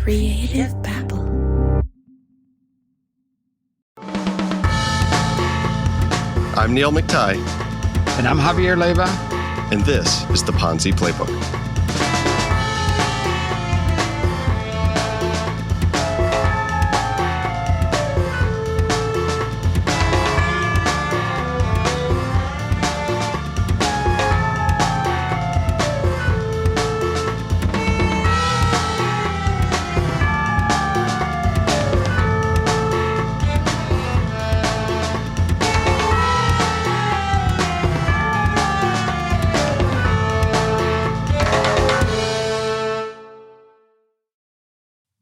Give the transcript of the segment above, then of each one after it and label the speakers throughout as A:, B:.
A: Creative babble.
B: I'm Neil McTighe.
C: And I'm Javier Leiva.
B: And this is the Ponzi Playbook.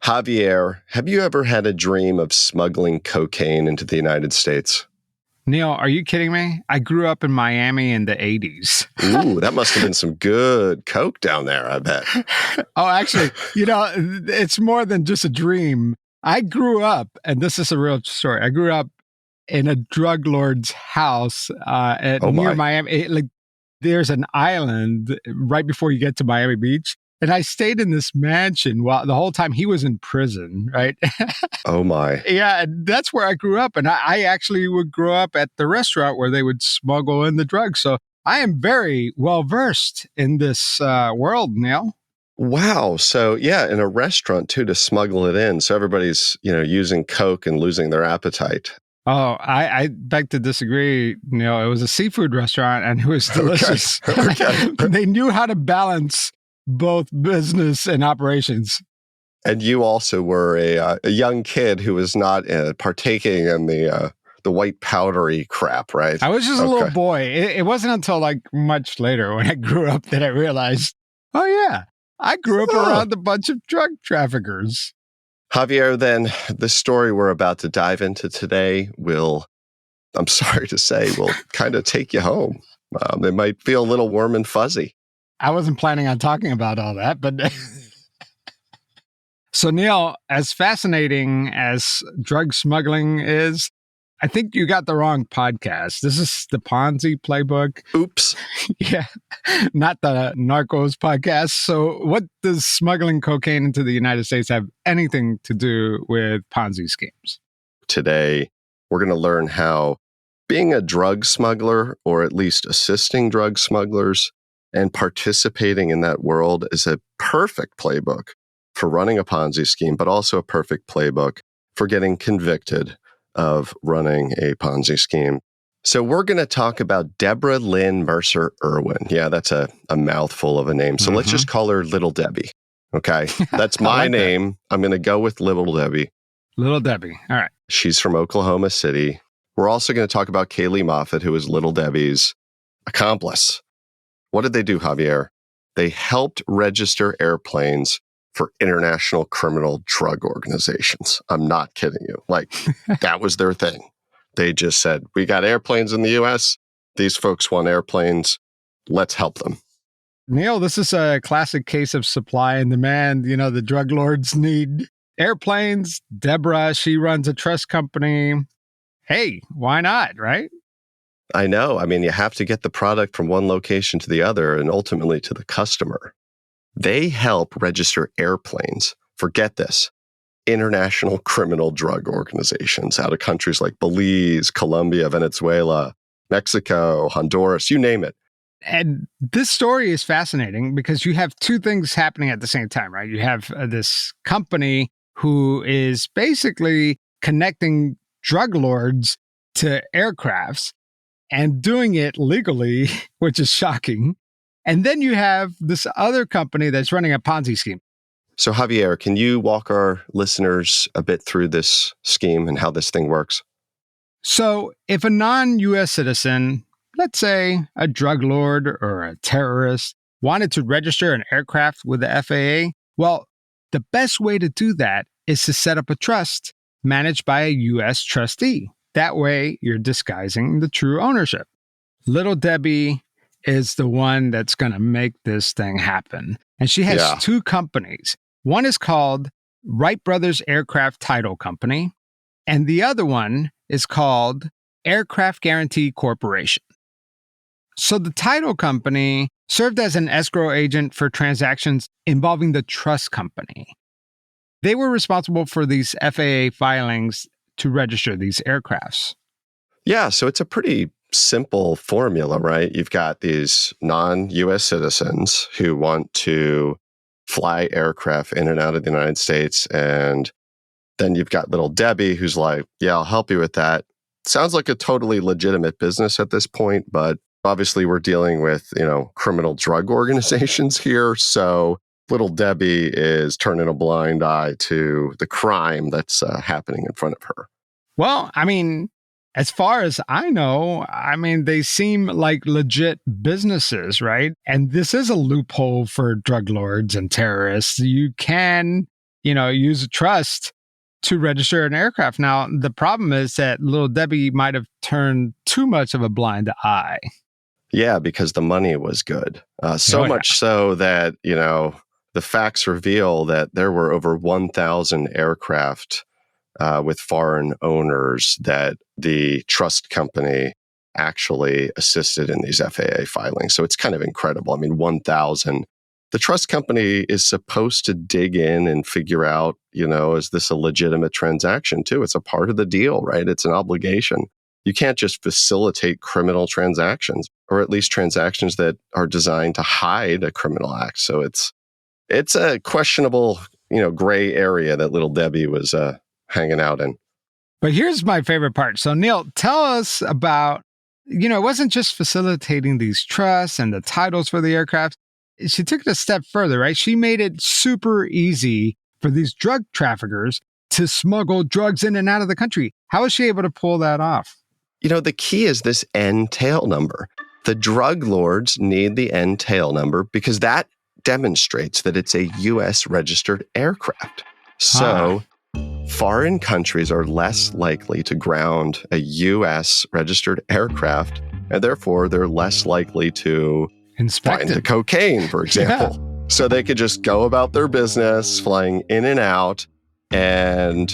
B: Javier, have you ever had a dream of smuggling cocaine into the United States?
C: Neil, are you kidding me? I grew up in Miami in the 80s.
B: Ooh, that must have been some good coke down there, I bet.
C: Oh, actually, it's more than just a dream. I grew up, and this is a real story. I grew up in a drug lord's house near Miami. There's an island right before you get to Miami Beach. And I stayed in this mansion while the whole time he was in prison, right?
B: Oh, my.
C: Yeah, and that's where I grew up. And I actually would grow up at the restaurant where they would smuggle in the drugs. So I am very well-versed in this world, Neil.
B: Wow. So, yeah, in a restaurant, too, to smuggle it in. So everybody's, using coke and losing their appetite.
C: Oh, I beg to disagree, Neil. It was a seafood restaurant, and it was delicious.
B: Okay.
C: They knew how to balance both business and operations.
B: And you also were a young kid who was not partaking in the white powdery crap, right?
C: I was just a little boy. It wasn't until much later when I grew up that I realized, oh yeah, I grew up around a bunch of drug traffickers.
B: Javier, then the story we're about to dive into today I'm sorry to say, will kind of take you home. It might feel a little warm and fuzzy.
C: I wasn't planning on talking about all that, but so Neil, as fascinating as drug smuggling is, I think you got the wrong podcast. This is the Ponzi Playbook.
B: Oops.
C: Yeah, not the Narcos podcast. So what does smuggling cocaine into the United States have anything to do with Ponzi schemes?
B: Today, we're going to learn how being a drug smuggler, or at least assisting drug smugglers, and participating in that world is a perfect playbook for running a Ponzi scheme, but also a perfect playbook for getting convicted of running a Ponzi scheme. So we're going to talk about Debra Lynn Mercer-Erwin. Yeah, that's a mouthful of a name. So let's just call her Little Debbie. Okay, that's my name. I'm going to go with Little Debbie.
C: Little Debbie. All right.
B: She's from Oklahoma City. We're also going to talk about Kaylee Moffett, who is Little Debbie's accomplice. What did they do, Javier? They helped register airplanes for international criminal drug organizations. I'm not kidding you. That was their thing. They just said, we got airplanes in the U.S. These folks want airplanes. Let's help them.
C: Neil, this is a classic case of supply and demand. The drug lords need airplanes. Debra, she runs a trust company. Hey, why not, right?
B: I know. I mean, you have to get the product from one location to the other and ultimately to the customer. They help register airplanes, forget this, international criminal drug organizations out of countries like Belize, Colombia, Venezuela, Mexico, Honduras, you name it.
C: And this story is fascinating because you have two things happening at the same time, right? You have this company who is basically connecting drug lords to aircrafts and doing it legally, which is shocking. And then you have this other company that's running a Ponzi scheme.
B: So Javier, can you walk our listeners a bit through this scheme and how this thing works?
C: So if a non-U.S. citizen, let's say a drug lord or a terrorist, wanted to register an aircraft with the FAA, well, the best way to do that is to set up a trust managed by a U.S. trustee. That way, you're disguising the true ownership. Little Debbie is the one that's going to make this thing happen. And she has two companies. One is called Wright Brothers Aircraft Title Company, and the other one is called Aircraft Guarantee Corporation. So the title company served as an escrow agent for transactions involving the trust company. they were responsible for these FAA filings to register these aircrafts.
B: Yeah, so it's a pretty simple formula, right? You've got these non-US citizens who want to fly aircraft in and out of the United States. And then you've got little Debbie who's like, yeah, I'll help you with that. Sounds like a totally legitimate business at this point, but obviously we're dealing with, criminal drug organizations here. So little Debbie is turning a blind eye to the crime that's happening in front of her.
C: Well, as far as I know, they seem like legit businesses, right? And this is a loophole for drug lords and terrorists. You can, use a trust to register an aircraft. Now, the problem is that little Debbie might have turned too much of a blind eye.
B: Yeah, because the money was good. So much so that, the facts reveal that there were over 1,000 aircraft with foreign owners that the trust company actually assisted in these FAA filings. So it's kind of incredible. 1,000. The trust company is supposed to dig in and figure out, is this a legitimate transaction too? It's a part of the deal, right? It's an obligation. You can't just facilitate criminal transactions, or at least transactions that are designed to hide a criminal act. So it's a questionable, gray area that little Debbie was hanging out in.
C: But here's my favorite part. So, Neil, tell us about, it wasn't just facilitating these trusts and the titles for the aircraft. She took it a step further, right? She made it super easy for these drug traffickers to smuggle drugs in and out of the country. How was she able to pull that off?
B: The key is this N tail number. The drug lords need the N tail number because that demonstrates that it's a U.S. registered aircraft. So foreign countries are less likely to ground a U.S. registered aircraft, and therefore they're less likely to find the cocaine, for example. Yeah. So they could just go about their business, flying in and out. And,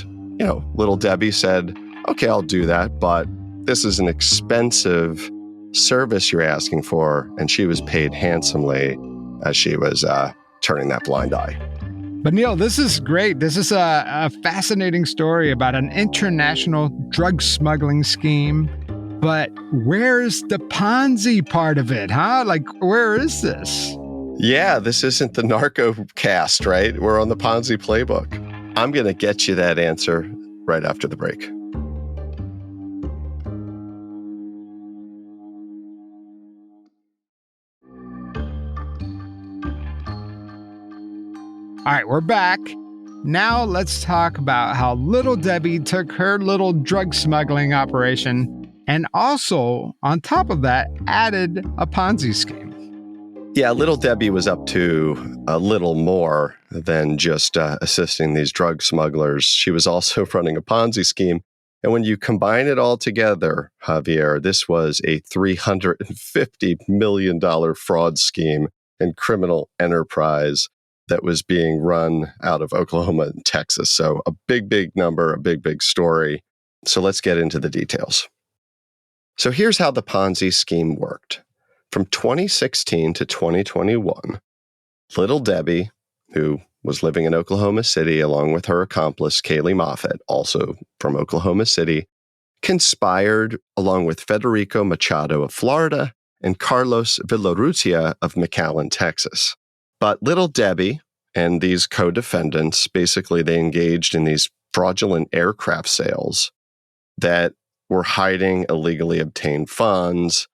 B: little Debbie said, okay, I'll do that, but this is an expensive service you're asking for. And she was paid handsomely as she was turning that blind eye.
C: But Neil, this is great. This is a fascinating story about an international drug smuggling scheme. But where's the Ponzi part of it, huh? Like, where is this?
B: Yeah, this isn't the narco cast, right? We're on the Ponzi playbook. I'm going to get you that answer right after the break.
C: All right, we're back. Now let's talk about how little Debbie took her little drug smuggling operation and also, on top of that, added a Ponzi scheme.
B: Yeah, little Debbie was up to a little more than just assisting these drug smugglers. She was also running a Ponzi scheme. And when you combine it all together, Javier, this was a $350 million fraud scheme and criminal enterprise that was being run out of Oklahoma and Texas. So a big, big number, a big, big story. So let's get into the details. So here's how the Ponzi scheme worked. From 2016 to 2021, little Debbie, who was living in Oklahoma City along with her accomplice, Kaylee Moffitt, also from Oklahoma City, conspired along with Federico Machado of Florida and Carlos Villarrutia of McAllen, Texas. But little Debbie and these co-defendants, basically they engaged in these fraudulent aircraft sales that were hiding illegally obtained funds.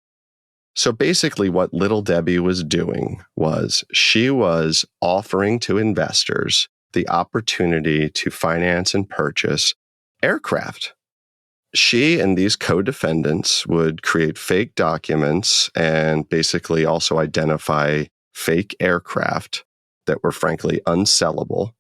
B: So basically what little Debbie was doing was she was offering to investors the opportunity to finance and purchase aircraft. She and these co-defendants would create fake documents and basically also identify fake aircraft that were frankly unsellable,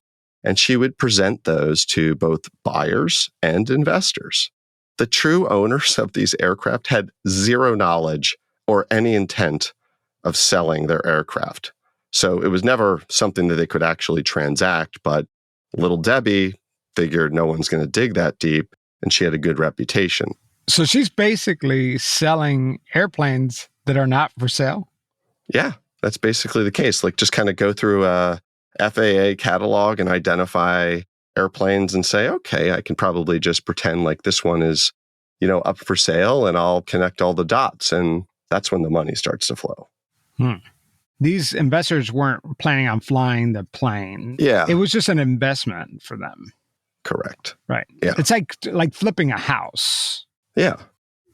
B: and she would present those to both buyers and investors. The true owners of these aircraft had zero knowledge or any intent of selling their aircraft. So it was never something that they could actually transact, but little Debbie figured no one's going to dig that deep, and she had a good reputation.
C: So she's basically selling airplanes that are not for sale?
B: Yeah. That's basically the case. Like just kind of go through a FAA catalog and identify airplanes and say, okay, I can probably just pretend like this one is, up for sale, and I'll connect all the dots. And that's when the money starts to flow.
C: These investors weren't planning on flying the plane.
B: Yeah.
C: It was just an investment for them.
B: Correct.
C: Right.
B: Yeah.
C: It's like flipping a house.
B: Yeah.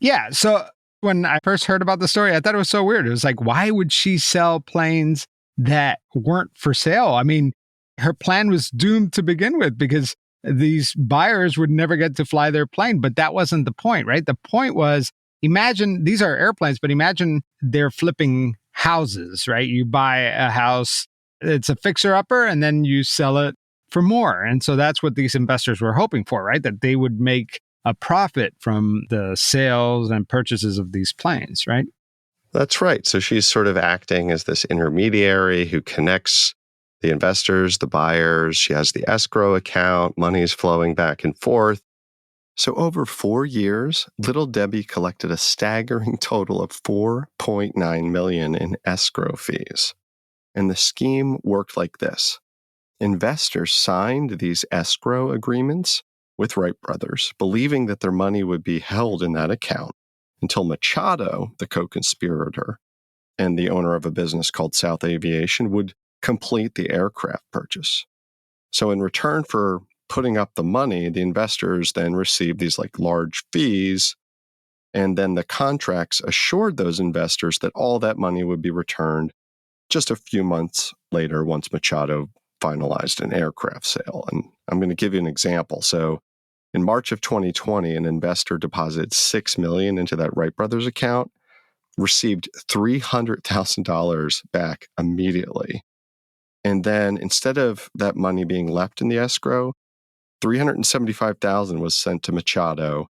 C: Yeah. So when I first heard about the story, I thought it was so weird. It was like, why would she sell planes that weren't for sale? I mean, her plan was doomed to begin with because these buyers would never get to fly their plane. But that wasn't the point, right? The point was, imagine these are airplanes, but imagine they're flipping houses, right? You buy a house, it's a fixer-upper, and then you sell it for more. And so that's what these investors were hoping for, right? That they would make a profit from the sales and purchases of these planes, right?
B: That's right. So she's sort of acting as this intermediary who connects the investors, the buyers. She has the escrow account, money is flowing back and forth. So over 4 years, Little Debbie collected a staggering total of $4.9 million in escrow fees. And the scheme worked like this. Investors signed these escrow agreements with Wright brothers, believing that their money would be held in that account until Machado, the co-conspirator and the owner of a business called South Aviation, would complete the aircraft purchase. So in return for putting up the money, the investors then received these large fees, and then the contracts assured those investors that all that money would be returned just a few months later once Machado finalized an aircraft sale. And I'm going to give you an example. So in March of 2020, an investor deposited $6 million into that Wright brothers account, received $300,000 back immediately. And then instead of that money being left in the escrow, $375,000 was sent to Machado,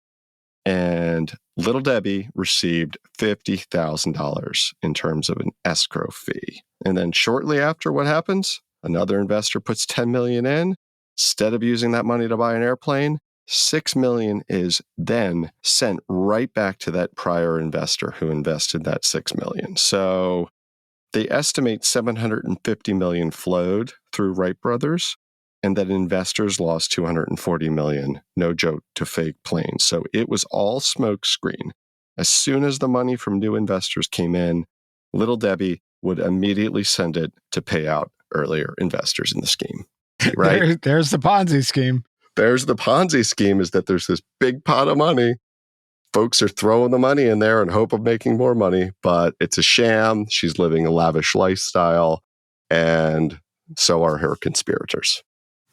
B: and Little Debbie received $50,000 in terms of an escrow fee. And then shortly after, what happens? Another investor puts $10 million in. Instead of using that money to buy an airplane, $6 million is then sent right back to that prior investor who invested that $6 million. So they estimate $750 million flowed through Wright brothers, and that investors lost $240 million, no joke, to fake planes. So it was all smokescreen. As soon as the money from new investors came in, Little Debbie would immediately send it to pay out earlier investors in the scheme. Right?
C: There's the Ponzi scheme.
B: There's the Ponzi scheme, is that there's this big pot of money. Folks are throwing the money in there in hope of making more money, but it's a sham. She's living a lavish lifestyle, and so are her conspirators.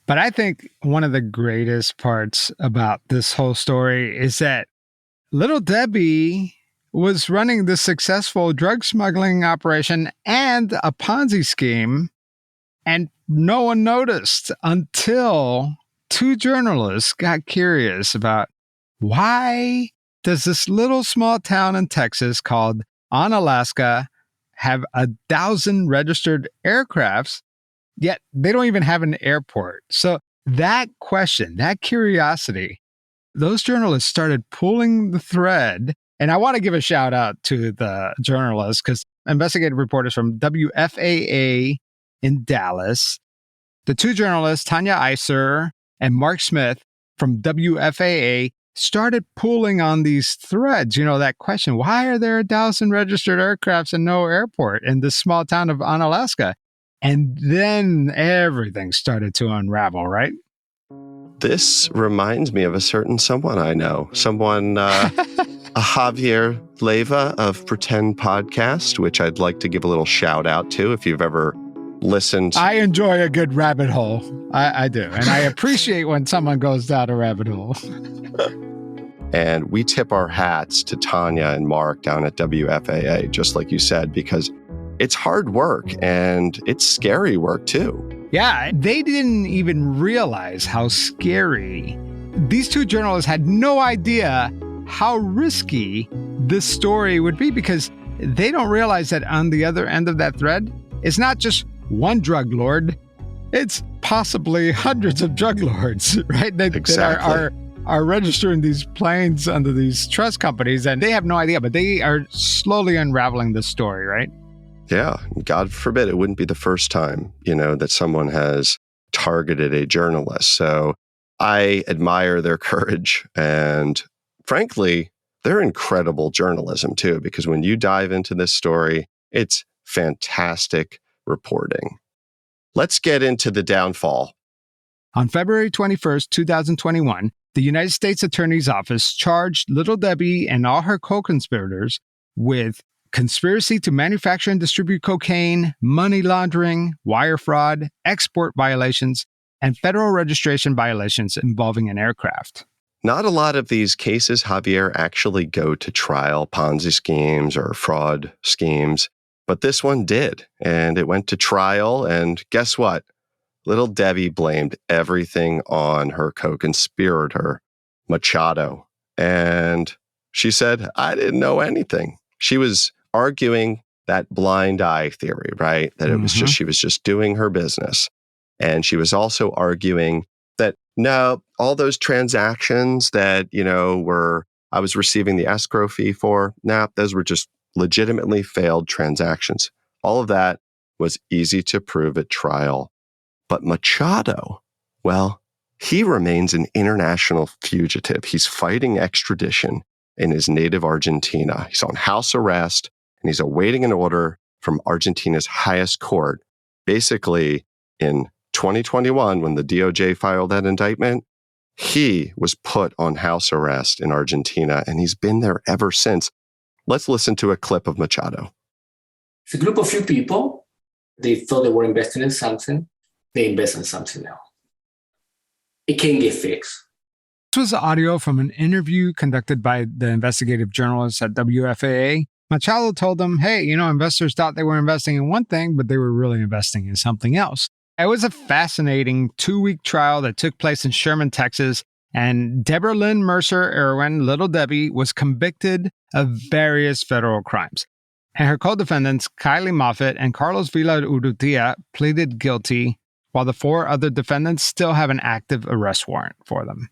C: But I think one of the greatest parts about this whole story is that Little Debbie was running this successful drug smuggling operation and a Ponzi scheme, and no one noticed until two journalists got curious about why does this little small town in Texas called Onalaska have 1,000 registered aircrafts, yet they don't even have an airport? So that question, that curiosity, those journalists started pulling the thread. And I want to give a shout out to the journalists, because investigative reporters from WFAA in Dallas, the two journalists, Tanya Iser and Mark Smith from WFAA, started pulling on these threads. That question, why are there 1,000 registered aircrafts and no airport in this small town of Onalaska? And then everything started to unravel, right?
B: This reminds me of a certain someone I know. Someone, a Javier Leyva of Pretend Podcast, which I'd like to give a little shout out to if you've ever listened.
C: I enjoy a good rabbit hole. I do. And I appreciate when someone goes down a rabbit hole.
B: And we tip our hats to Tanya and Mark down at WFAA, just like you said, because it's hard work and it's scary work too.
C: Yeah, they didn't even realize how scary. These two journalists had no idea how risky this story would be, because they don't realize that on the other end of that thread, it's not just one drug lord, it's possibly hundreds of drug lords, right? That are registering these planes under these trust companies, and they have no idea, but they are slowly unraveling this story, right?
B: Yeah. God forbid it wouldn't be the first time, that someone has targeted a journalist. So I admire their courage and, frankly, their incredible journalism too, because when you dive into this story, it's fantastic reporting. Let's get into the downfall.
C: On February 21st, 2021, the United States Attorney's Office charged Little Debbie and all her co-conspirators with conspiracy to manufacture and distribute cocaine, money laundering, wire fraud, export violations, and federal registration violations involving an aircraft.
B: Not a lot of these cases, Javier, actually go to trial, Ponzi schemes or fraud schemes, but this one did, and it went to trial, and guess what? Little Debbie blamed everything on her co-conspirator, Machado, and she said, I didn't know anything. She was arguing that blind eye theory, right? That it was just, she was just doing her business. And she was also arguing that, no, all those transactions that, I was receiving the escrow fee for, those were just legitimately failed transactions. All of that was easy to prove at trial. But Machado, well, he remains an international fugitive. He's fighting extradition in his native Argentina. He's on house arrest, and he's awaiting an order from Argentina's highest court. Basically, in 2021, when the DOJ filed that indictment, he was put on house arrest in Argentina, and he's been there ever since. Let's listen to a clip of Machado.
A: It's a group of few people. They thought they were investing in something. They invest in something else. It can get fixed.
C: This was audio from an interview conducted by the investigative journalists at WFAA. Machado told them, hey, investors thought they were investing in one thing, but they were really investing in something else. It was a fascinating 2-week trial that took place in Sherman, Texas, and Debra Lynn Mercer-Erwin, Little Debbie, was convicted of various federal crimes. And her co-defendants, Kylie Moffitt and Carlos Villarrutia, pleaded guilty, while the 4 other defendants still have an active arrest warrant for them.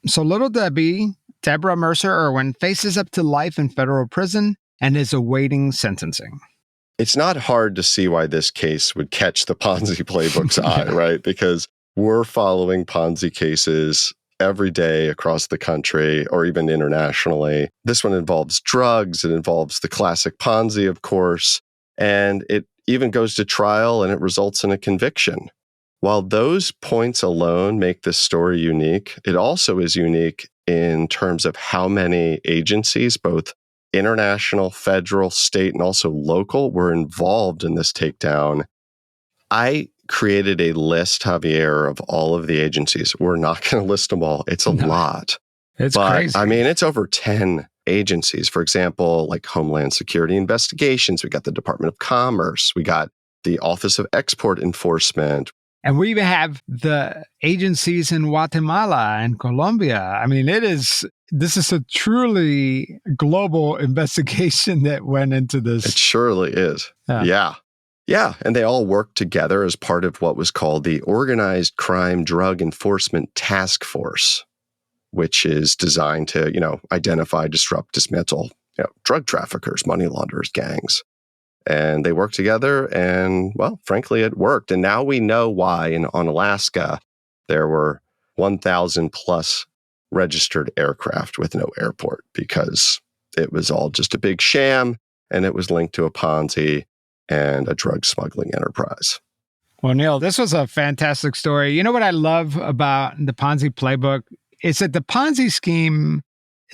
C: So Little Debbie, Debra Mercer-Erwin, faces up to life in federal prison and is awaiting sentencing.
B: It's not hard to see why this case would catch the Ponzi playbook's eye, right? Because we're following Ponzi cases every day across the country or even internationally. This one involves drugs. It involves the classic Ponzi, of course, and it even goes to trial and it results in a conviction. While those points alone make this story unique, it also is unique in terms of how many agencies, both international, federal, state, and also local, were involved in this takedown. I created a list, Javier, of all of the agencies. We're not going to list them all. It's a lot.
C: It's crazy.
B: I mean, it's over 10 agencies. For example, like Homeland Security Investigations. We got the Department of Commerce. We got the Office of Export Enforcement.
C: And we even have the agencies in Guatemala and Colombia. I mean, this is a truly global investigation that went into this.
B: It surely is. Yeah. And they all work together as part of what was called the Organized Crime Drug Enforcement Task Force, which is designed to, identify, disrupt, dismantle, drug traffickers, money launderers, gangs. And they worked together and, well, frankly, it worked. And now we know why on Alaska, there were 1,000 plus registered aircraft with no airport, because it was all just a big sham and it was linked to a Ponzi and a drug smuggling enterprise.
C: Well, Neil, this was a fantastic story. You know what I love about the Ponzi playbook? It's that the Ponzi scheme,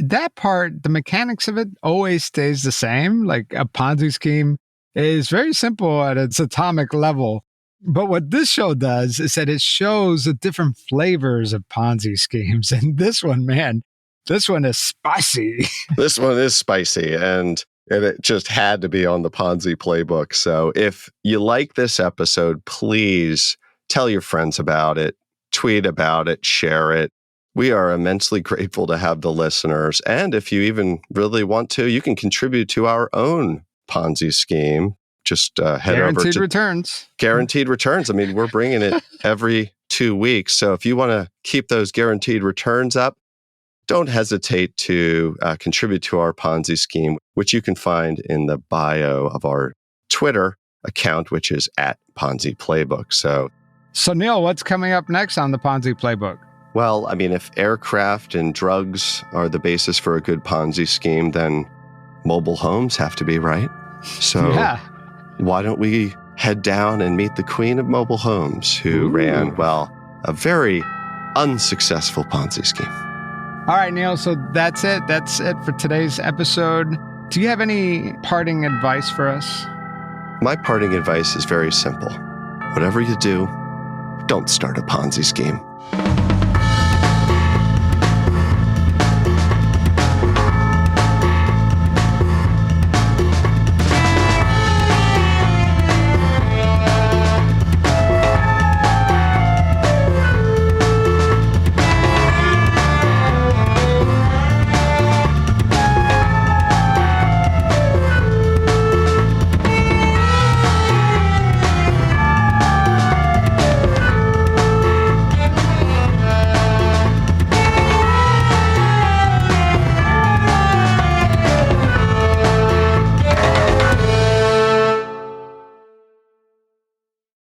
C: that part, the mechanics of it always stays the same. Like a Ponzi scheme is very simple at its atomic level. But what this show does is that it shows the different flavors of Ponzi schemes. And this one, man, this one is spicy.
B: This one is spicy. And it just had to be on the Ponzi playbook. So if you like this episode, please tell your friends about it, tweet about it, share it. We are immensely grateful to have the listeners. And if you even really want to, you can contribute to our own Ponzi scheme. Just head over to Guaranteed Returns. I mean, we're bringing it every 2 weeks. So if you want to keep those guaranteed returns up, don't hesitate to contribute to our Ponzi scheme, which you can find in the bio of our Twitter account, which is @Ponzi Playbook. So
C: Neil, what's coming up next on the Ponzi Playbook?
B: Well, I mean, if aircraft and drugs are the basis for a good Ponzi scheme, then mobile homes have to be, right? So
C: Yeah.
B: why don't we head down and meet the queen of mobile homes who ran, well, a very unsuccessful Ponzi scheme.
C: All right, Neil. So that's it. That's it for today's episode. Do you have any parting advice for us?
B: My parting advice is very simple. Whatever you do, don't start a Ponzi scheme.